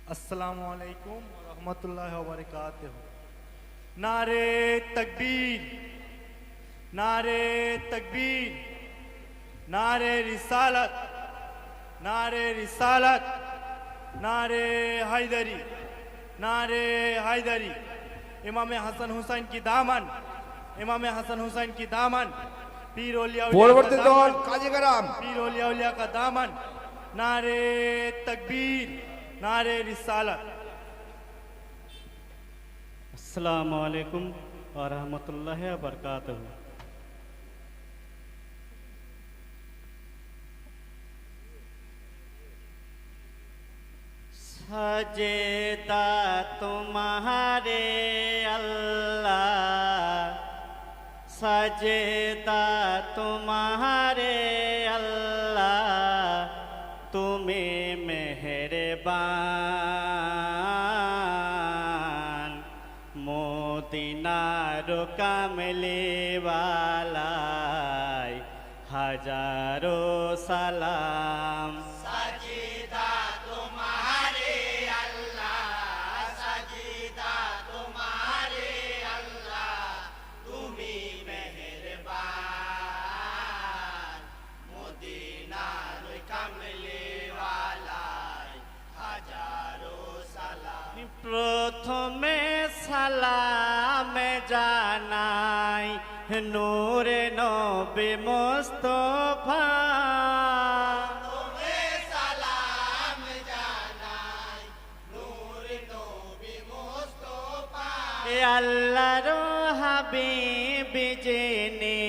अस्सलामु अलैकुम रहमतुल्लाहि व बरकातुहू। नारे तकबीर, नारे तकबीर, नारे रिसालत, नारे रिसालत, नारे हैदरी, नारे हैदरी। इमाम हसन हुसैन की दामन, इमाम हसन हुसैन की दामन, पीर औलिया পরবর্তী দল কাজী কারাম। पीर औलिया का दामन। नारे तकबीर, नारे रिसालत। अस्सलामु अलैकुम व रहमतुल्लाहि व बरकातुहू। सजेदा तुम्हारे अल्लाह, सजेदा तुम्हारे अल्लाह, तुम्हें मेहरबान। मोदिनार कमले वालाय हजारों सलाम। सजीदा तुम्हारे अल्लाह, सजीदा तुम्हारे अल्लाह, तुम्ही मेहरबान। मोदीनार कमले वालाय हजारों सलाम। प्रथमे सालाम জানাই নূরে নবী মুস্তাফা। तुम्हे सलाम জানাই নূর নবী মুস্তাফা। আল্লাহর হাবিব যিনি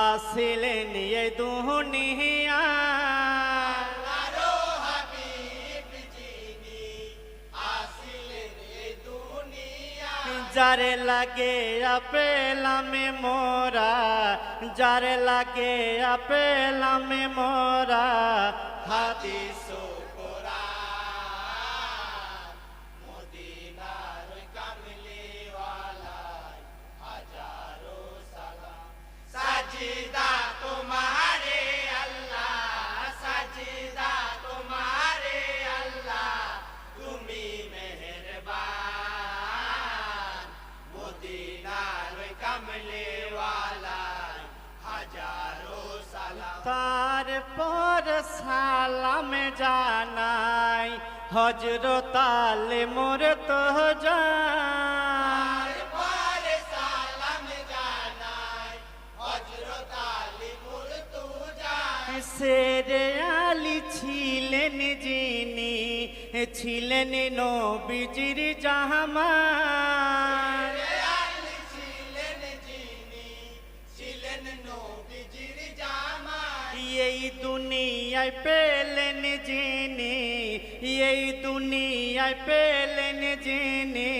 আসিলেন এই দুনিয়া, আল্লাহর হাবিব যিনি আসিলেন এই দুনিয়া। যার লাগে পেলাম মোরা, যার লাগে পেলাম মোরা হাদিস ও কোরআন। মদিনার কমলে ওয়ালায় হাজারো সালাম। সাজিদা তোমারে আল্লাহ, সাজিদা তোমারে আল্লাহ, তুমি মেহেরবান। মদিনার কমলে ওয়ালায় হাজারো সালাম। তারপর সালাম জানাই হযরত আলী মুর্তজা। তারপরে সালাম জানাই হযরত আলী মুর্তজা। শেরে আলী ছিলেন যিনি, ছিলেন নবীজির জামাই। আলী ছিলেন যিনি, ছিলেন নবীজির জামাই। এই দুনিয়ায় পেলেন যিনি, এই দুনিয়ায় পেলেন যিনি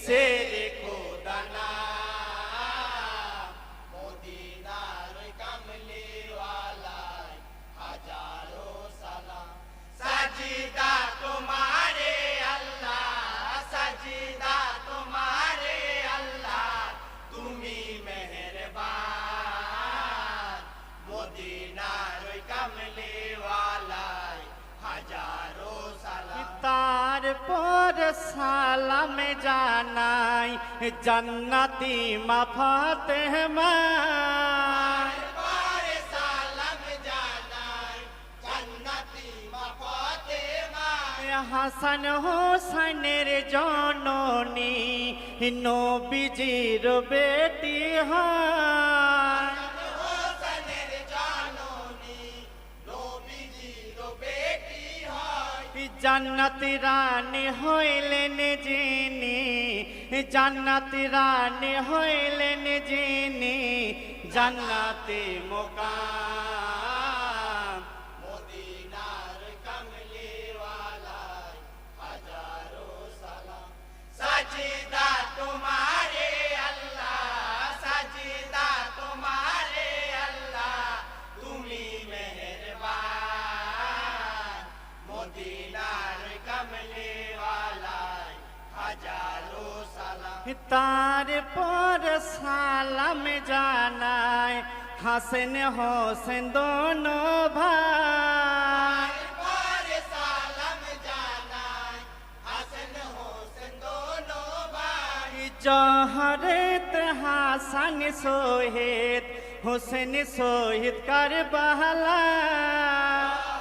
শেরে খোদা নাম। মদিনার কমলে ওয়ালায় হাজারো সালাম। সাজিদা তোমারে আল্লাহ, সাজিদা তোমারে আল্লাহ, তুমি মেহেরবান। মদিনার কমলে ওয়ালায় হাজারো সালাম। তারপর সালাম জানাই জান্নাতি মা ফাতেমা। তারপরে সালাম জানাই জান্নাতি মা ফাতেমা। হাসান হোসেনের জননী নবীজির বেটি হয়। হোসেনের জননী নবীজির বেটি হয়। জান্নাতি রানী হইলেন যিনি, জান্নাতি রানী হইলেন যিনি জান্নাতি মুকাম। মদিনার কমলে ওয়ালায় হাজারো সালাম। সাজিদা তোমারে আল্লাহ, সাজিদা তোমারে আল্লাহ, তুমি মেহেরবান। মদিনার কমলে ওয়ালায় হাজারো সালাম। তারপর সালাম জানাই হাসেন হোসেন দোনো ভাই। তারপরে সালাম জানাই জহরত হাসান শহীদ হোসেন শহীদ কারবালা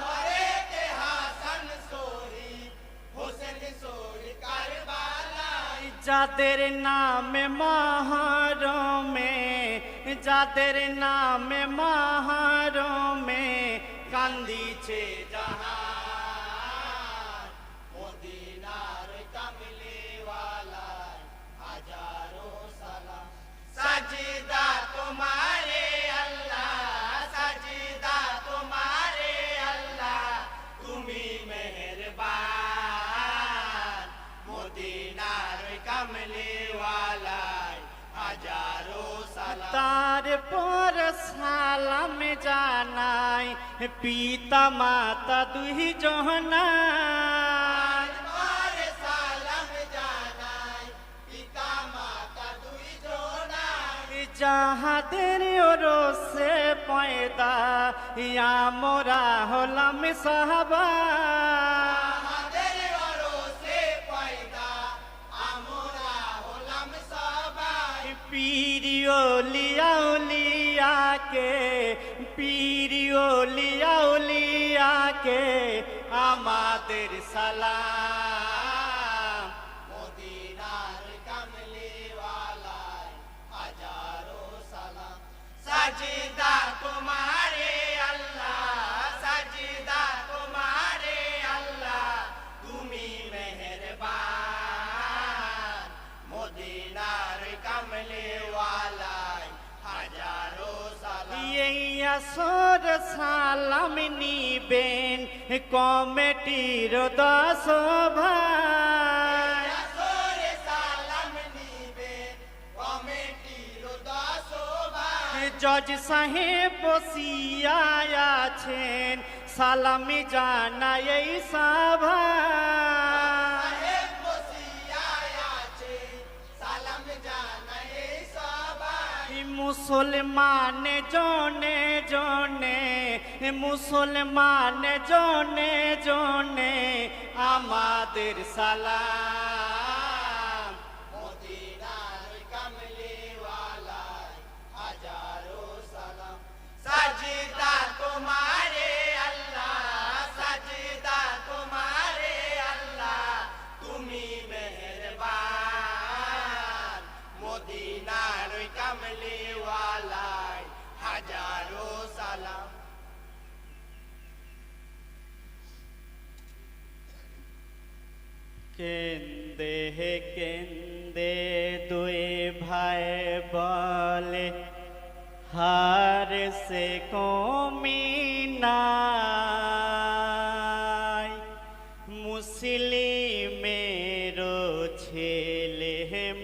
হরেতে হাসান শহীদ হোসেন শহীদ কারবালা যাদের নামে মহরমে যাদের নামে মহরমে কান্দিছে জাহান মদিনার কামলিওয়ালা হাজারো সালাম সাজদা তোমারে আল্লাহ সাজদা তোমারে আল্লাহ তুমি মেহেরবান মদিনার কামলিওয়ালা হাজারো সালাম তারপর সালাম জানাই পিতা মাতা দুই জনাই তারপরে সালাম জানাই পিতা মাতা দুই জনাই যাহাদের ওরসে পয়দা আমরা হলাম সাহাবা আমাদের ওরসে পয়দা আমরা হলাম সবাই পিরিয়লিয়াউলিয়াকে পিরিয়লিয়াউলিয়াকে আমাদের সালাম মদিনার কামলিওয়ালা হাজারো সালাম সাজদা তোমারে আল্লাহ সাজদা তোমারে আল্লাহ তুমি মেহেরবান মদিনার কামলিওয়ালা হাজারো সালাম এই আসর সালাম নিবেন কমিটির 10 ভাই আসরে সালাম নিবেন কমিটির 10 ভাই জজ সাহেব বসিয়া আছেন সালাম জানাই এই সভা সাহেব বসিয়া আছে সালাম জানাই সবাই মুসলমান জনে জনে মুসলমান জনে জনে আমাদের সালাম মদিনার কামলিওয়ালা হাজারো সালাম সাজদা তোমারে আল্লাহ সাজদা তোমারে আল্লাহ তুমি মেহেরবান মদিনার কামলিওয়ালা হাজারো সালাম কেন্দে কেন্দে দুই ভাই বলে হার সে কমি নাই মুসলিমের ছেলে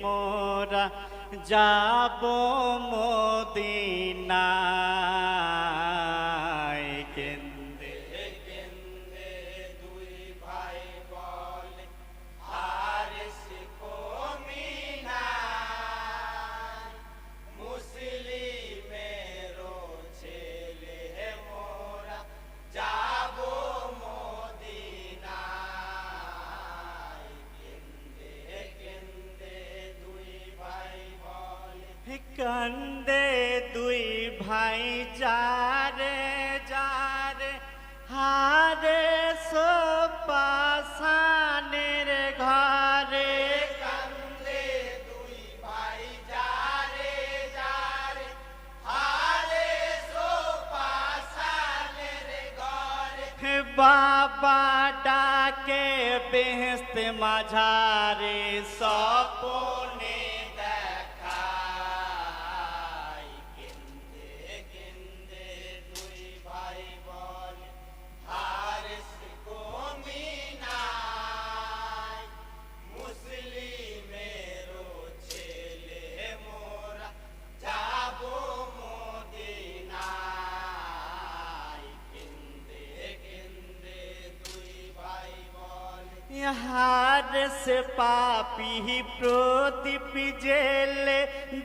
মোরা যাব মদিনায় কেন্দে কেন্দে দুই ভাই বলে হারিস কমি নাই মুসলিমের ছেলে মোরা যাব মদিনায় কেন্দে কেন্দে দুই ভাই বলে কান্দে দুই ভাই যারে যারে হারে সোপাসানের ঘরে কান্দে দুই ভাই যারে যারে হারে সোপাসানের ঘরে বাবা ডাকে বেহেস্ত মাঝারে স্বপনে দেখাই কেন্দে কেন্দে দুই ভাই বলে হারিস কমি নাই মুসলিমের ছেলে মোরা যাব মদিনায় কেন্দে কেন্দে দুই ভাই বলে হার সে পাপি প্রদীপ জেলে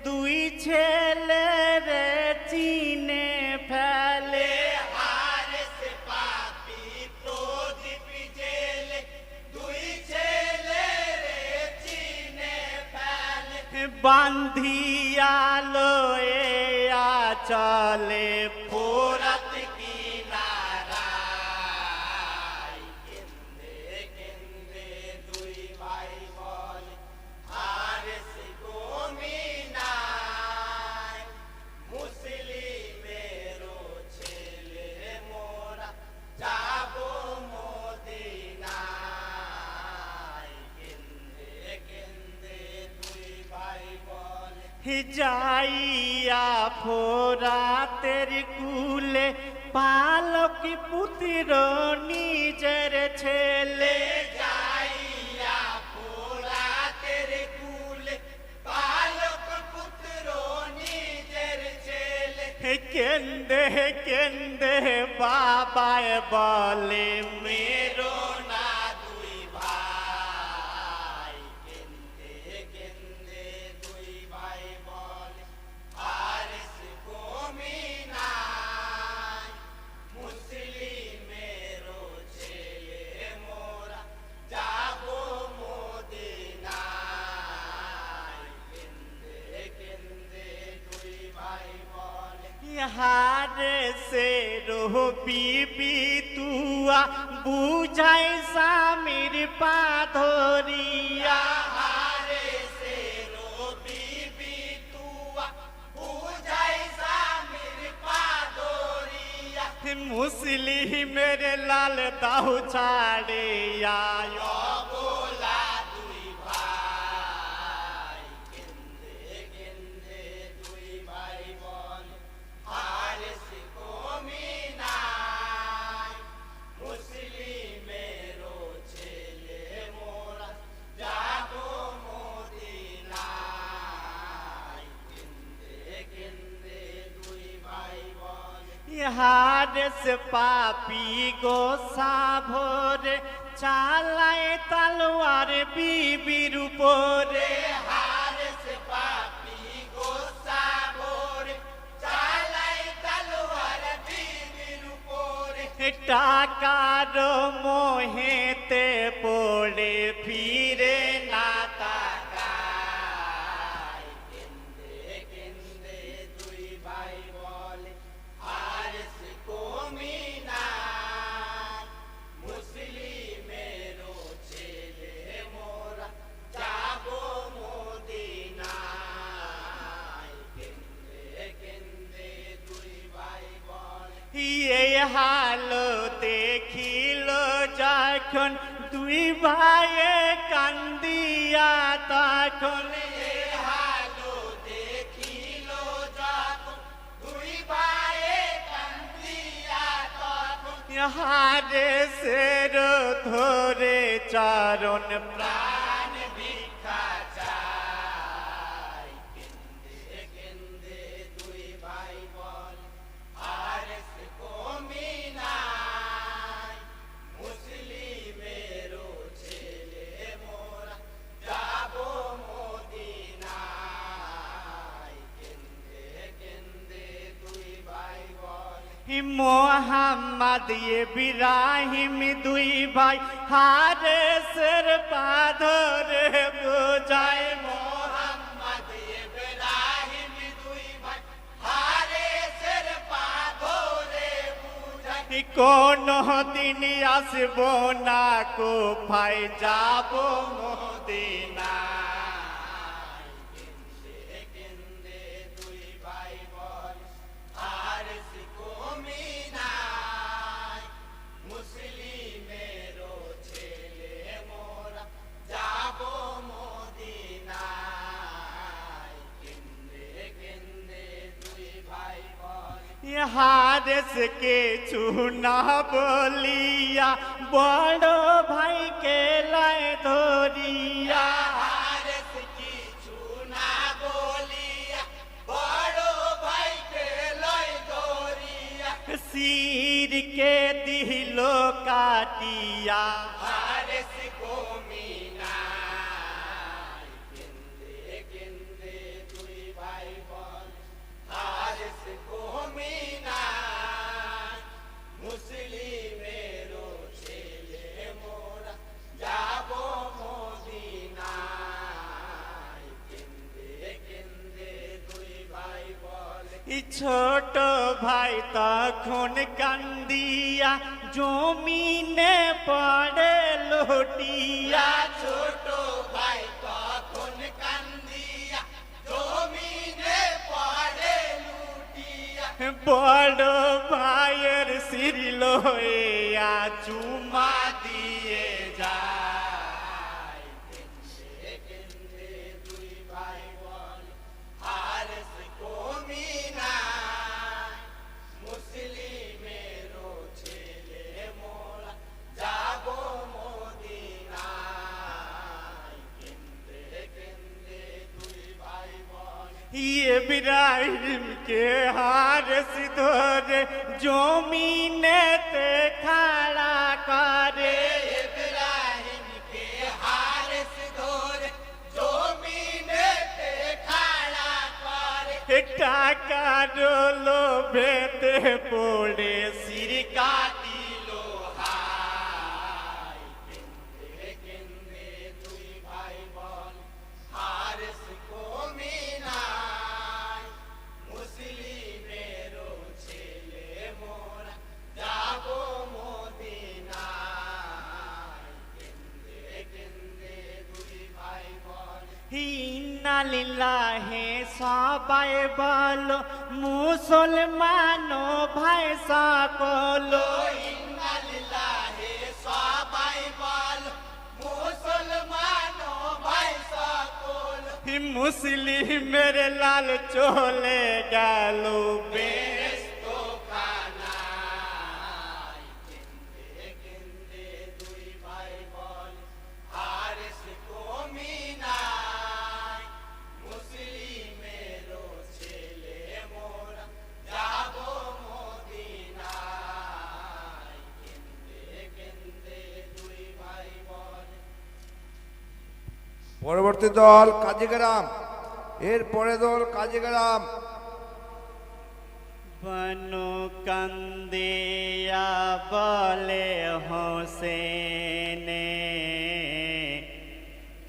দুই ছেলে রে চিনে ফেলে হারিস পাপি প্রদীপ জেলে দুই ছেলে রে চিনে ফেলে বান্ধিয়া লয়ে চলে ফোরাত কিনারায় কেন্দে কেন্দে দুই ভাই বলে হারেস কমি নাই মুসলিমেরও ছেলে মোরা যাবো মদিনায় কেন্দে কেন্দে দুই ভাই বলে যাইয়া ফোরাতের কুলে পালক পুত্র নিজের ছেলে যাইয়া ফোরাতের কুলে বালক পুত্র নিজের ছেলে কেন্দে কেন্দে বাবায় বলে মেরো না দুই ভাই কেন্দে কেন্দে দুই ভাই বলে হারেস কমি নাই মুসলিমেরও ছেলে মোরা যাবো মদিনায় কেন্দে কেন্দে দুই ভাই বলে হারে সে বিবি তুয়া বুঝাই স্বামীর পাধরিয়া হারে সে বিবি তুয়া বুঝাই স্বামীর পাদরিয়া মুসলিমের লাল দাও ছাড়ে আয় অবলা দুই ভাই কেন্দে কেন্দে দুই ভাই বলে হারেস কমি নাই মুসলিমেরও ছেলে মোরা যাবো মদিনায় কেন্দে কেন্দে দুই ভাই বলে হারেস পাপি গোসা ভরে চালায় তালোয়ার বিবির উপরে হারেস পাপি গোসা ভরে চালাই তলোয়ার বিবির উপরে টাকার মোহেতে পড়ে ফিরে না তাকায় কেন্দে কেন্দে দুই ভাই বলে হারেস কমি নাই মুসলিমেরও ছেলে মোরা যাবো মদিনায় কেন্দে কেন্দে দুই ভাই বলে এই হাল দেখিল যখন দুই ভাইয়ে কান্দিয়া তখন হালো দেখিল যখন দুই ভাইয়ে কান্দিয়া তখন হারেসের ধরে চরণ প্রাণ ভিক্ষা চাই কেন্দে কেন্দে দুই ভাই বলে হারেস কমি নাই মুসলিমেরও ছেলে মোরা যাবো মদিনায় কেন্দে কেন্দে দুই ভাই বলে মোহাম্মদ ইব্রাহিম দুই ভাই হারেসের পাধরে বোঝায় মোহাম্মদ ইব্রাহিম দুই ভাই হারেসের পা ধরে বুঝাই কোন দিন আসব না কোফায় যাব মদিনায় কেন্দে কেন্দে দুই ভাই বলে হারেস কমি নাই মুসলিমেরও ছেলে মোরা যাবো মদিনায় কেন্দে কেন্দে দুই ভাই বলে হারেস কে চুনা বলিয়া বড় ভাইকে লাই ধরিয়া হারেস কিছু না বলিয়া বড় ভাইকে লয় ধরিয়া শিরকে দিল কাটিয়া হারেস কমি নাই কেন্দে কেন্দে দুই ভাই বলে হারেস কমি নাই মুসলিমেরও ছেলে মোরা যাবো মদিনায় কেন্দে ছোট ভাই তখন কান্দিয়া জমিনে পড়ে লুটিয়া ছোট ভাই তখন কান্দিয়া জমিনে পড়ে লুটিয়া বড় ভাইয়ের শির লইয়া চুমা দিয়ে যায় কেন্দে কেন্দে দুই ভাই বল হারেস কমি নাই মুসলিমেরও ছেলে মোরা যাব মদিনায় কেন্দে কেন্দে দুই ভাই বল ইব্রাহিমকে হারেস ধরে জমিনেতে খাড়া করে ইব্রাহিমকে হারেস ধরে জমিনেতে খাড়া করে টাকার লোভেতে পড়ে শির কাটিল হায় কেন্দে কেন্দে দুই ভাই বল হারেস কমি নাই মুসলিমেরও ছেলে মোরা যাব মদিনায় কেন্দে কেন্দে দুই ভাই বল ইন্না লিল্লাহি সবাই বলো মুসলমান ভাই সকল ইন্না লিল্লাহি সবাই বল মুসলমান ভাই সকল মুসলিমের লাল চলে গেল বেরেস্তখানায় কেন্দে কেন্দে দুই ভাই বল হারেস কমি নাই মুসলিমেরও ছেলে মোরা যাব মদিনায় কেন্দে কেন্দে দুই ভাই বল পরবর্তী দল কাজীগ্রাম, এর পরে দল কাজীগ্রাম। বনু কান্দিয়া বলে হোসেনে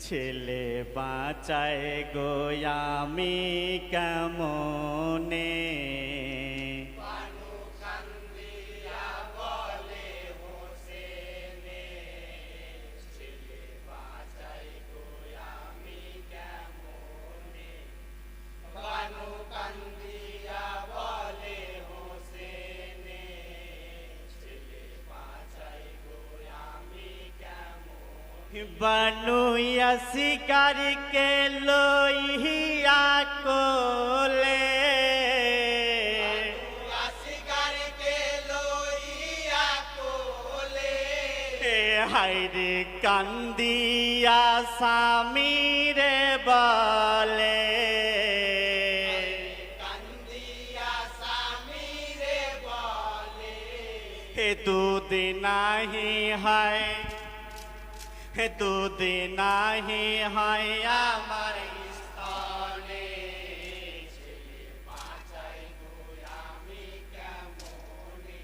ছেলে বাঁচায় গোয়ামি কেমনে বানু কান্দিয়া বলে হোসেনে ছেলে বাঁচাই গো আমি কেমনে বানু কান্দিয়া বলে হোসেনে ছেলে বাঁচাই গো আমি কেমনে বনুয়া শিকারকে লইয়া কোলে আসিগারকে লইয়া কোলে হাইরে কান্দিয়া স্বামীরে বলে কান্দিয়া স্বামীরে বলে হে দুদিন নাহি হয় হে দুদিন নাহি হয় আমার স্থলে ছেলে বাঁচাই গো আমি কেমনে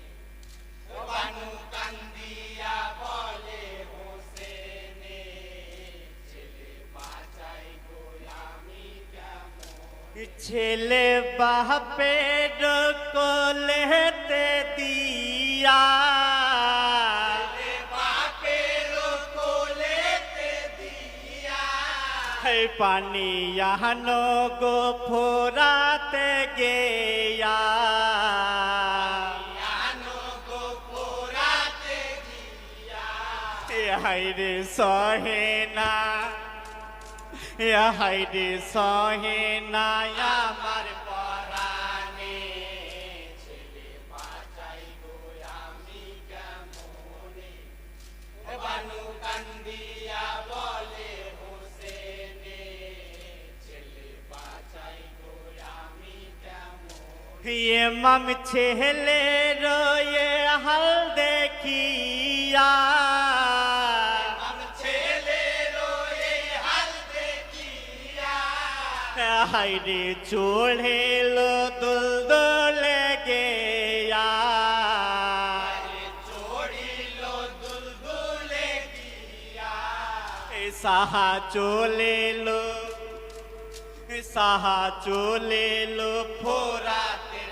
বানু কান্দিয়া বলে হোসেনে ছেলে বাঁচাই গো আমি কেমনে ছেলে বাপের কোলেতে দিয়া বাপের কোলেতে দিয়া হে পানি আনো গো ফোরাতে গেয়া আনো গো পোড়াতে গিয়া হাইরে সহে না হাইরে সহে না আমার পরাণে ছেলে বাঁচাই গো আমি কেমনে বানু কান্দিয়া বলে হোসেনে ছেলে বাঁচাই গো আমি কেমনে ইমাম ছেলে রয়ে হাল দেখিয়া আম ছেলে রয়ে হাল দেখিয়া হাইরে চোড়েল দুলদলে গেয়া চড়িল দুলদুলে গিয়া সাহা চলেলো সাহা চলেলো ফোরাতের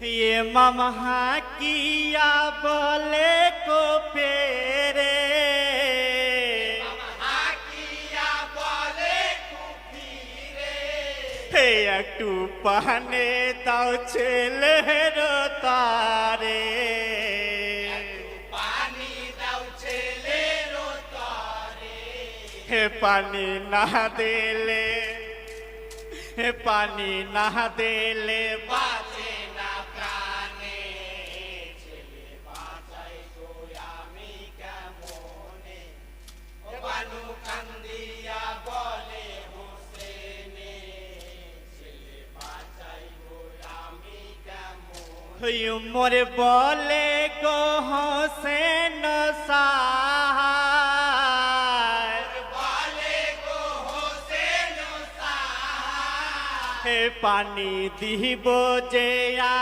ইমাম হাকিয়া বলে কো পেরে হাকিয়া বলে কুফিরে একটু পানে দাও ছেলের তারে পানি দাও ছেলের তরে পানি না দিলে পানি না দিলে বাঁচে না প্রাণে ছেলে বাঁচাই গো আমি কেমনে ও বানু কান্দিয়া বলে হোসেনে ছেলে বাঁচাই গো আমি কেমনে উমর বলে গো হোসেন সাহায় বলে গো হোসেন সাহায় পানি দিব যে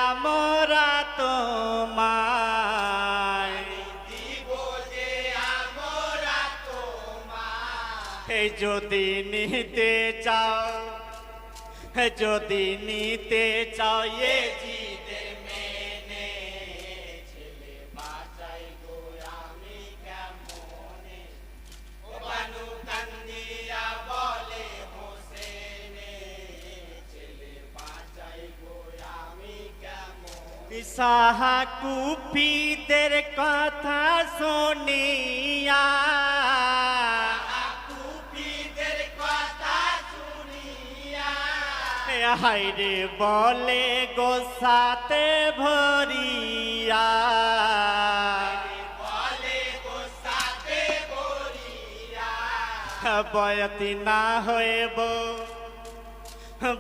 আমরা তোমায় দিব যে আমরা তোমার যদি নিতে চাও যদি নিতে চাও এ জিদের মেনে ছেলে বাঁচাই গো আমি কেমনে ও বানু কান্দিয়া বলে হোসেনে ছেলে বাঁচাই গো আমি কেমনে সাহা কুপিদের কথা শুনিয়া কুপিদের কথা শুনিয়া হাইরে বলে গোসাতে ভরিয়া বলে গো সাথে বলিয়া বয়তি না হইব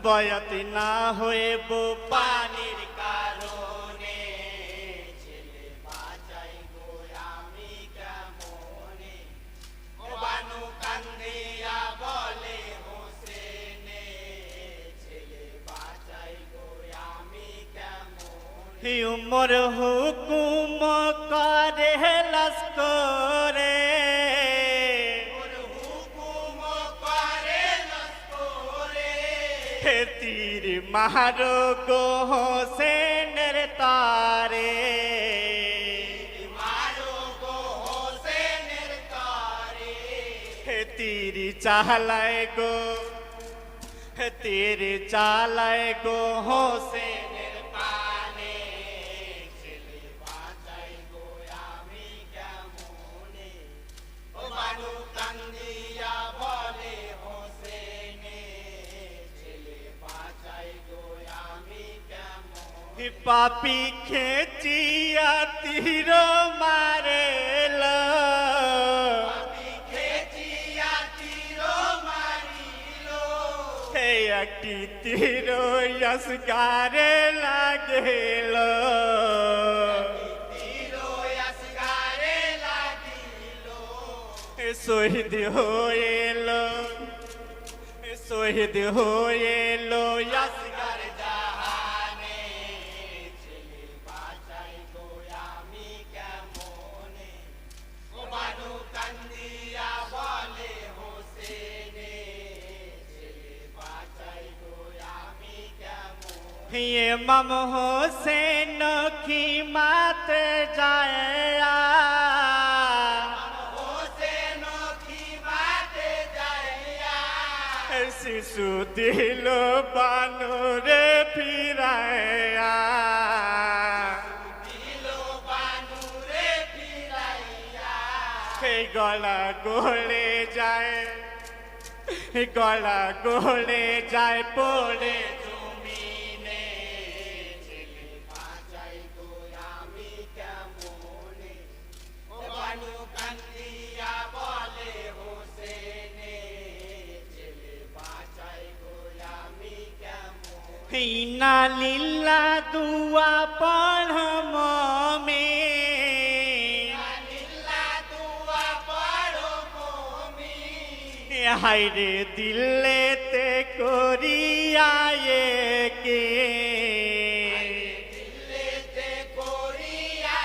বয়তি না হইব পানির কারণে ছেলে বাঁচাই গো আমি কেমনে ও বানু কান্দিয়া বলে হোসেনে ছেলে বাঁচাই গো আমি কেমনে উমর হুকুম করে লস্করে হুকুম করে লস্করে তীর মারো গো হোসেনের তারে মারো গো হোসেনের তরে তীর চালায় গো তীর চালায় গো হোসেন হোসেনের পানে ছেলে বাঁচাই গো আমি কেমনে ও বানু কান্দিয়া বলে হোসেনে ছেলে বাঁচাই গো আমি কেমনে পাপি খেচিয়া তীর মারেল আমি খেচিয়া তীর মারিল একটি তীর আসগারে লাগেল তীর আসগারে লাগিল শহীদ হইল শহীদ হইল আসগার জাহানে ছেলে বাঁচাই গো আমি কেমনে ও বানু কান্দিয়া বলে হোসেনে ছেলে বাঁচাই গো আমি কেমনে ইমাম হোসেন কি মাত যায় হোসেন কি বাতে যাইয়া শিশু দিল বানুরে ফিরায়া দিল বানুরে ফিরাইয়া সেই গলা গলে যায় গলা গলে যায় পড়ে জমিনে ছেলে বাঁচাই গো আমি কেমনে ও বানু কান্দিয়া বলে হোসেনে ছেলে বাঁচাই গো আমি কেমনে ইন্না লিল্লাহ দুয়া পড় মুমিন আলিল্লাহ দুয়া পড়ো মুমিন হাইরে দিলেতে করিয়া কে দিল্লিতে করিয়া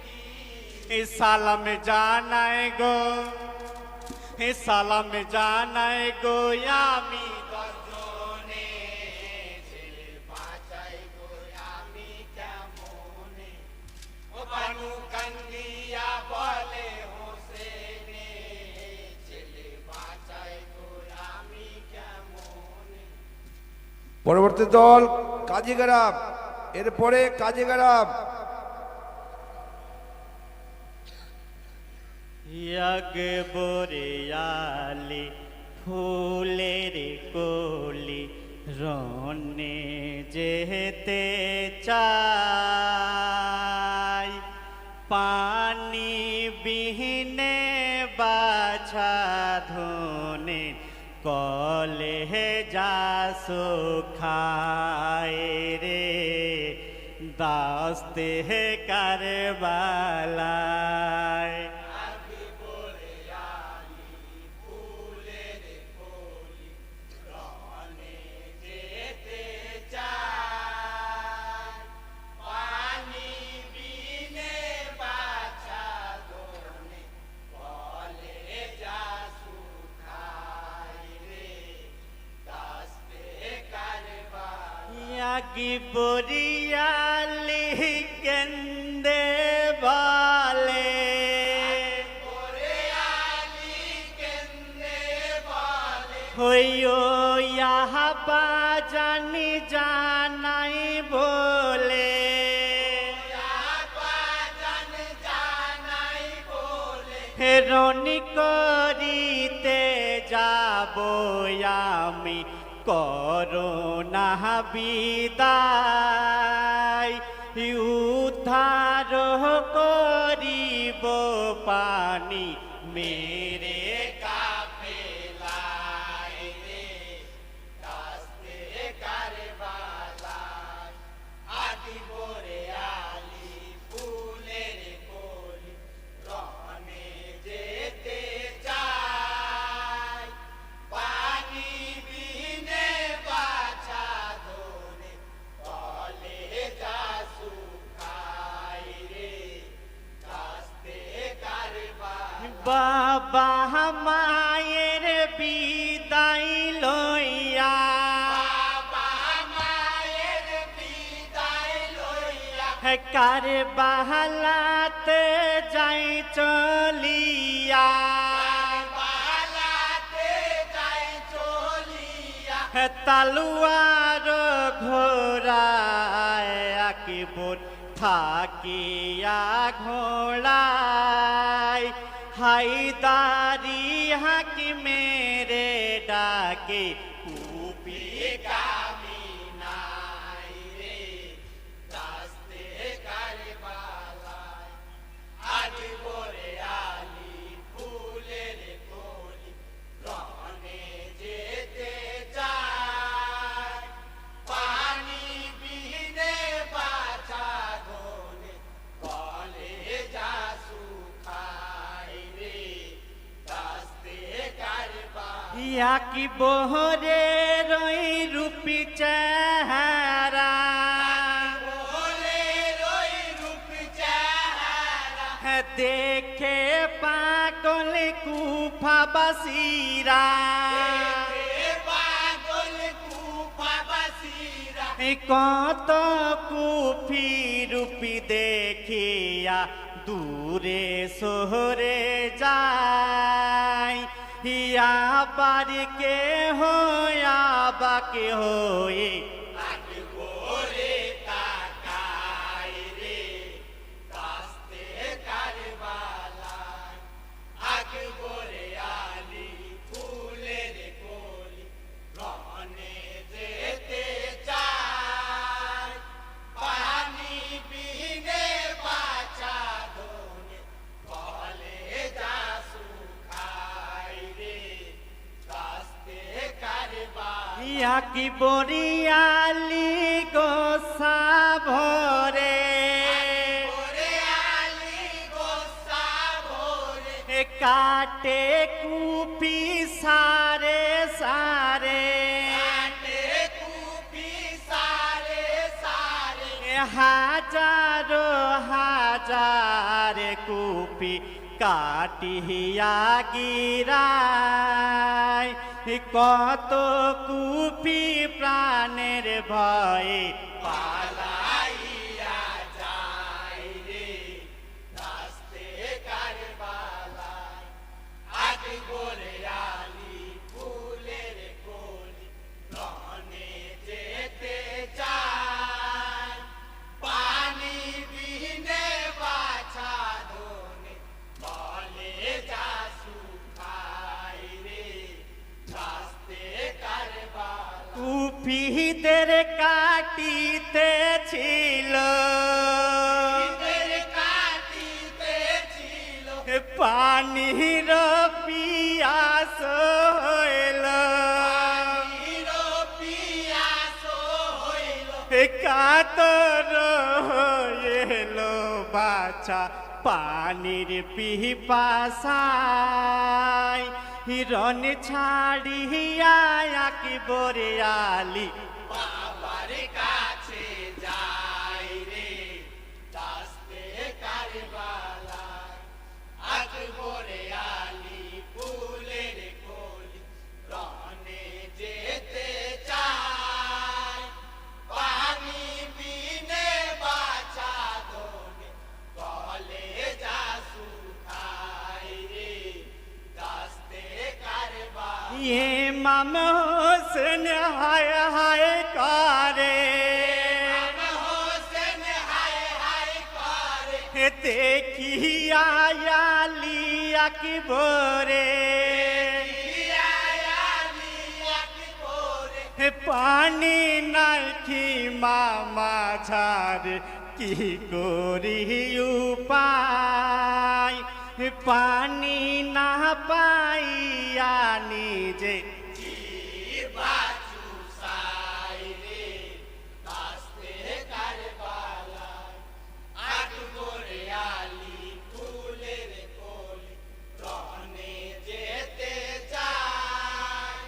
কি সালাম জানায় গো সালাম জানায় গো আমি দর্জনে ছেলে বাঁচাই গো আমি পরবর্তী দল কাজীগ্রাম, এরপরে কাজীগ্রাম। একবারে আলি ফুলের কলি রনে যেতে চাই, পানি বিহীনে বাছা ধনে কলে যা সুখায় রে দাস্তে কারবালায়। কি বরিয়ালি কেন্দে বলে, হইও ইয়াহাবা জানি জানাই বলে, হেরনি করিতে যাব আমি করোনা বিদায়, উদ্ধার করিব পানি মেরে কাফেলায় রে দাস্তে কারবালায়। আদিবরে আলী ফুলের কলি রনে যেতে চাই, পানি বিনে বাছা ধনে কলে যা সুখাই রে দাস্তে কারবালায়। বাবা মায়ের বিদায় লইয়া, কারবালাতে যাই চলিয়া, তালুয়ার ঘোড়ায় আকিবুর থাকিয়া ঘোড়ায়, হায়দারি হাকিমেরে ডাকে কুপি কামিনাই রে দাস্তে কারবালায়। আদিবরে আলী ফুলের কলি রনে যেতে চাই, পানি বিনে বাছা ধনে কলে যা সুখাই রে দাস্তে কারবালায়। কি বহরে রই রূপি চেহারা, দেখে পাগল কুফাবাসীরা, কত কুফি রূপি দেখিয়া দূরে শহরে যায়, আবার কে হইয়া বাকে হয়ে কি বরিয়ালি গোসা ভরে, কাটে কুপি সারে সারে, হাজারো হাজার কুপি কাটিয়া গিরায়, কত কুপি প্রাণের ভয়ে পালাইয়া যায় রে দাস্তে কারবালায়। আদিবরে আলী ফুলের কলি রনে যেতে কুপিদের কাটিতেছিল পানির পিয়াস হইল কাতর এলো বাছা পানির পিপাসায় হিরণ ছাড়িয়া একেবারে আলি বাবার কাছে যাই রে দাস্তে কারবালা আকবরে আলী ফুলের কলি রনে যেতে চাই পানি বিনে বাঁচা দোনে কলে যা শুকাই রে দাস্তে কারবালা ইমাম হোসেন হায় হায় করে হোসেন হায় হায় করে দেখিয়া আলী একেবারে পানি নাকি মামা ঝাড় কি করি উপায় পানি না পাইয়া নিজে বাচু সাই রে দাস্তে কারবালা আকবরে আলী ফুলের কলি রনে যেতে চায়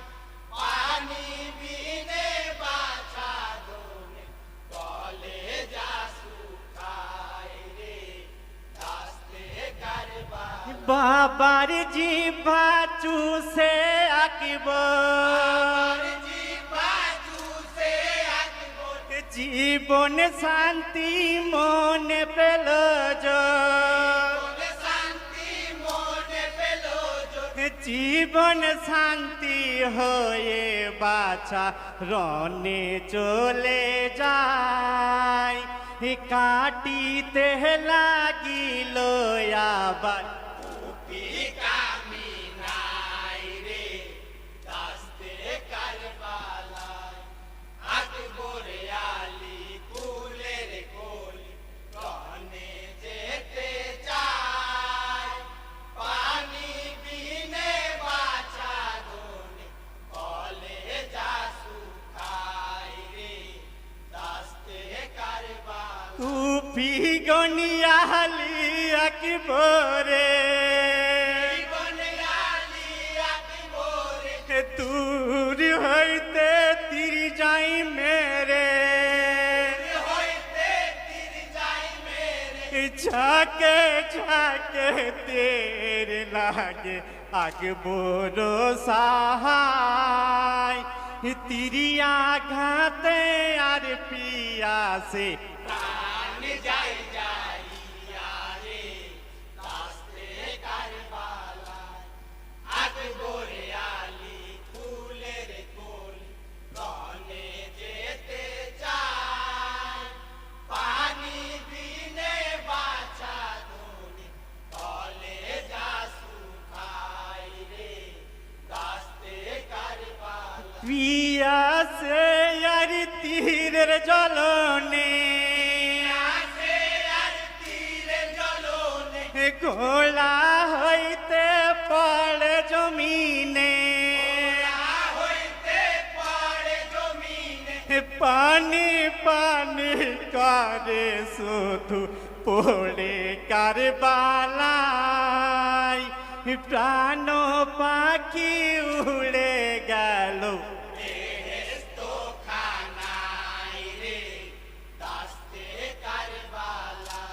পানি বিনে বাছা দোনে কলে যা শুকায় রে দাস্তে কারবালা বাবার জিভা চুষে আকবর জীবন শান্তি মনে পেল জীবন শান্তি হয়ে বাছা রনে চলে যায় কাটিতে লাগিল আবার কামিনাই রে দাস্তে কারবালা আকবরে আলী ফুলের কলি রনে যেতে চায় পানি বিনে বাছা দোনে কলে যা শুকাই রে দাস্তে কারবালা কুপি গনিয়ালি একবারে দূর হইতে তীর যাই মেরে ঝাঁকে ঝাঁকে তের লাগে আকবর সাহায় তিরিয়া ঘাতে আর পিয়াসে প্রাণ যাই যাইয়া রে দাস্তে কারবালা আকবরে আলী ফুলের কলি রনে যেতে চায় পানি বিনে বাছা দোনে কলে যা শুকাই রে দাস্তে কারবালা পিয়াসে আর তীরের জ্বলনে গোলা হইতে পড়ে জমিনে পানি পানি করে শুধু পড়ে কারবালায় প্রাণ পাখি উড়ে গেল খানাই রে দাস্তে কারবালা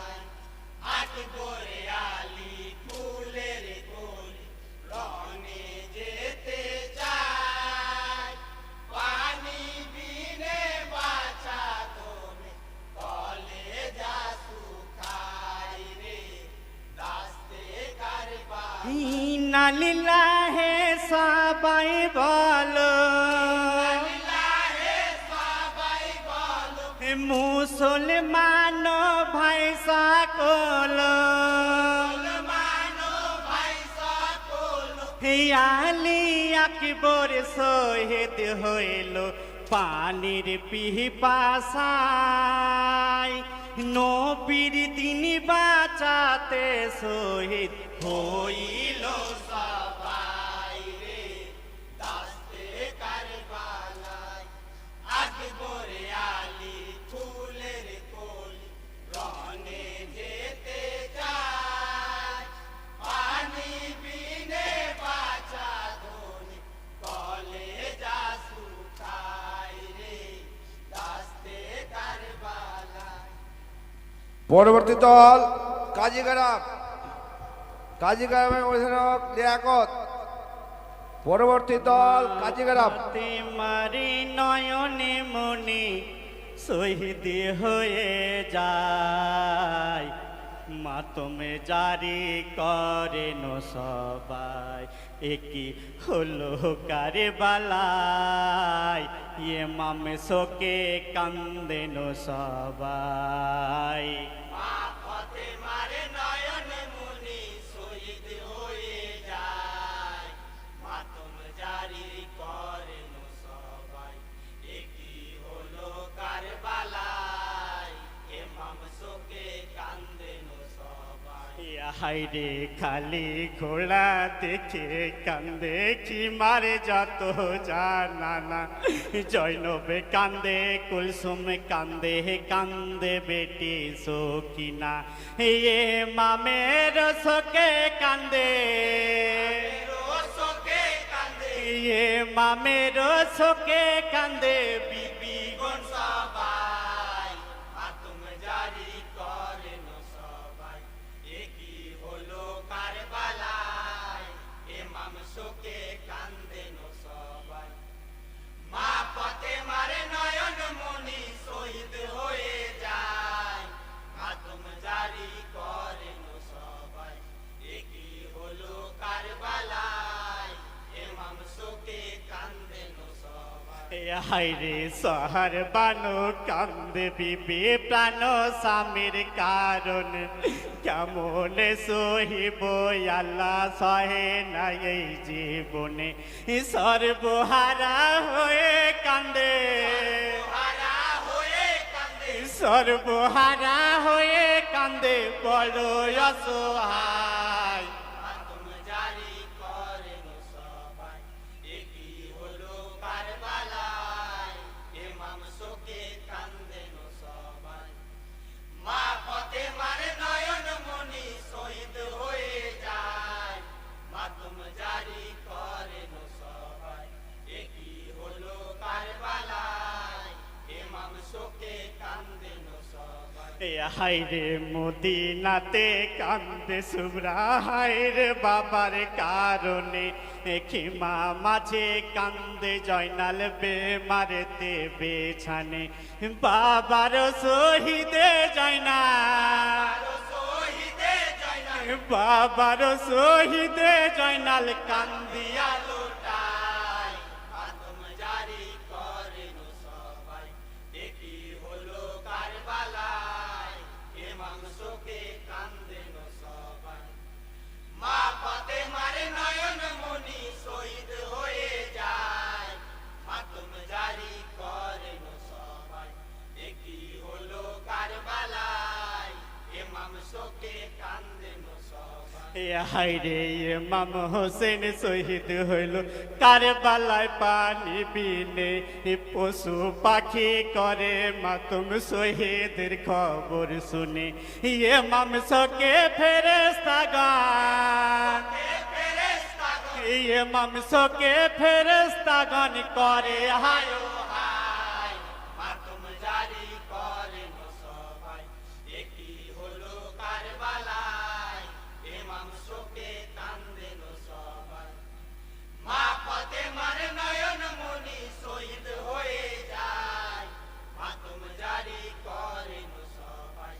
আকবরে আলী ফুলের কলি রনে যেতে চায় পানি বিনে বাছা দোনে কলে যা শুকাই রে দাস্তে কারবালা নালিল্লাহে সবাই বলো মুসলমান ভাই সকল আলী আকবর শহীদ হইল পানির পিপাসায় নবীর দিন বাঁচাতে শহীদ হইল সবাই রে দাস্তে কারবালায় আকবরে আলী ফুলের কলি রনে যেতে চায় পানি বিনে বাঁচা ধনি কলে যা শুকায় রে দাস্তে কারবালায় পরবর্তী দল কাজীগ্রাম, কাজীগ্রামের অধিনায়ক লিয়াকত। পরবর্তী দল কাজীগ্রাম। মারি নয়নে মনে শহীদ হয়ে যায় মাতমে জারি করেন সবাই একই হলো কারবালায় ইমাম শোকে কান্দেন সবাই মা ফাতেমার নয়ন মুনি শহীদ হয়ে যায় মাতম জারি করেন সবাই একই হলো কারবালায় ইমাম শোকে কান্দেন সবাই হাইরে খালি ঘোড়া দেখে কান্দে কি মারে যত জানানা জৈনবে কান্দে কুলসুম কান্দে কান্দে বেটি সকিনা এ মামের শোকে কান্দে শোকে কান্দে এ মামের শোকে কান্দে বিবি গণ সবাই মাতম জারি করেন সবাই একই হলো কারবালায় ইমাম শোকে কান্দেন সবাই মা ফাতেমার নয়ন মনি শহীদ হয়ে যায় মাতম জারি করেন সবাই একই হলো কারবালায় ইমাম শোকে কান্দেন সবাই হাইরে সহার বানো কান্দে বিবি প্রাণ স্বামীর কারণ কেমন সহিব আল্লাহ সহে না এই জীবনে সর্বহারা হয়ে কান্দে হারা হয়ে কান্দে সর্বহারা হয়ে কান্দে বড় অসহায় মাতম জারি করেন সবাই একই হলো কারবালায় ইমাম শোকে কান্দেন সবাই মা ফাতেমার নয়ন মনি শহীদ হয়ে যায় মাতম জারি করেন সবাই একই হলো কারবালায় ইমাম শোকে কান্দেন সবাই হাইরে মদিনাতে কান্দে সুবরা হাইরে বাবার কারণে খিমা মাঝে কান্দে জয়নাল বেমারেতে বেছানে বাবার শহীদে জয়নাল শহীদে জয়নাল বাবার শহীদে জয়নাল কান্দিয়া লোটায় মাতম জারি করেন সবাই একই হলো কারবালায় ইমাম শোকে কান্দেন সবাই মা ফাতেমার নয়ন মনি শহীদ হয়ে যায় মাতম জারি করেন সবাই একই হলো কারবালায় ইমাম শোকে কান্দেন সবাই হাইরে ইমাম হোসেন শহীদ হইল কারবালায় পানি বিনে পশু পাখি করে মাতুম শহীদের খবর শুনে ইমাম শোকে ফেরেশতাগণ ইমাম শোকে ফেরেশতাগণ করে হায় হায় মাতম জারি করেন সবাই একই হলো কারবালায় ইমাম শোকে কান্দেন সবাই মা ফাতেমার নয়ন মনি শহীদ হয়ে যায় মাতম জারি করেন সবাই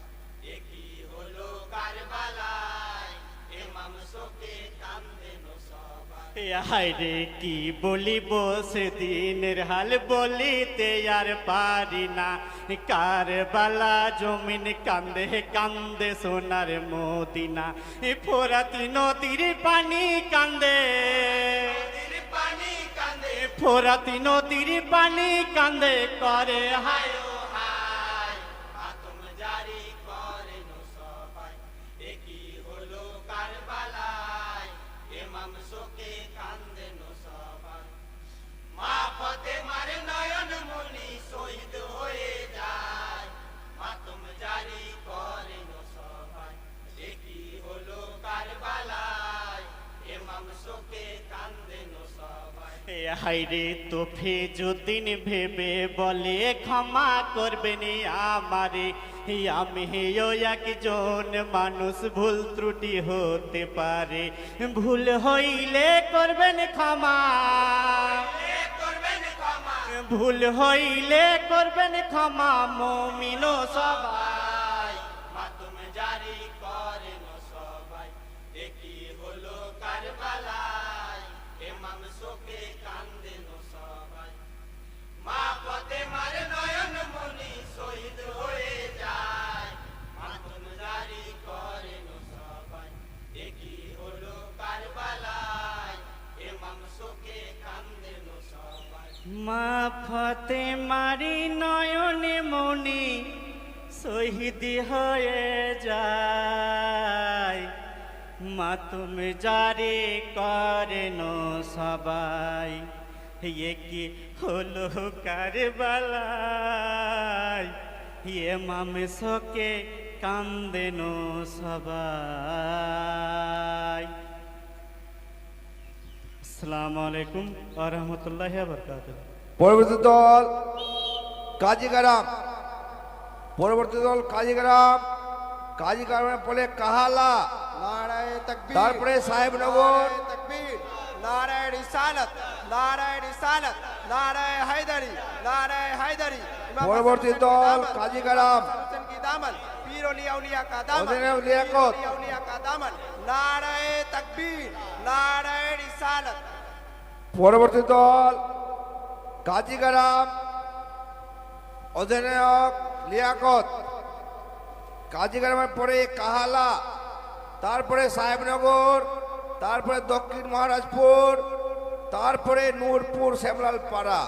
একই হলো কারবালায় ইমাম শোকে কান্দেন সবাই হাইরে কি বলিব সেদিনের হাল বলিতে আর পারি না কারবালা জমিন কান্দে কান্দে সোনার মদিনা ফোরাত নদীর পানি কান্দে পানি কান্দে ফোরাতি নদীর পানি কান্দে করে হায় ও হায় মাতম জারি করেন সবাই একই হলো কারবালায় ইমাম শোকে কান্দেন সবাই মা ফাতেমার নয়ন মনি শহীদ হয়ে যায় মাতম জারি করেন সবাই একই হলো কারবালায় ইমাম শোকে কান্দেন সবাই হাইরে তোফে যদিন ভেবে বলে ক্ষমা করবেন আমারে আমি একজন মানুষ ভুল ত্রুটি হতে পারে ভুল হইলে করবেন ক্ষমা করবেন ক্ষমা ভুল হইলে করবেন ক্ষমা মুমিন সবাই সবাই মাতম জারি করেন সবাই একই হলো কারবালায় ইমাম শোকে কান্দেন সবাই মা ফাতেমার নয়ন মনি শহীদ হয়ে যায় মাতম জারি করেন সবাই একই হলো কারবালায় ইমাম শোকে কান্দেন সবাই মা ফতে মারি নয়নে মনি শহীদ হয়ে যায় মা তুমি জারি করেন সবাই কি হলো কারবালায় ইমাম শোকে কান্দেন সবাই। আসসালামু আলাইকুম ওয়া রাহমাতুল্লাহি ওয়া বারাকাতুহু। পরবর্তী দল কাজীগ্রাম। পরবর্তী দল কাজীগ্রাম। কাজীগ্রামের পরে কাহালা, नाराय तकबीर তারপরে সাহেবনগর, नाराय तकबीर नाराय रिसालत नाराय रिसालत नाराय हैदरी नाराय हैदरी इमाम পরবর্তী हसन দল की दामन, কাজীগ্রাম। हुसैन की दामन पीर औलिया का दामन औलिया लियाकत। पीर औलिया का दामन नाराय तकबीर नाराय रिसालत পরবর্তী দল কাজীগ্রাম, অধিনায়ক লিয়াকত। কাজীগ্রামের পরে কাহালা, তারপরে সাহেবনগর, তারপরে দক্ষিণ মহারাজপুর, তারপরে নূরপুর শ্যামলাল পাড়া।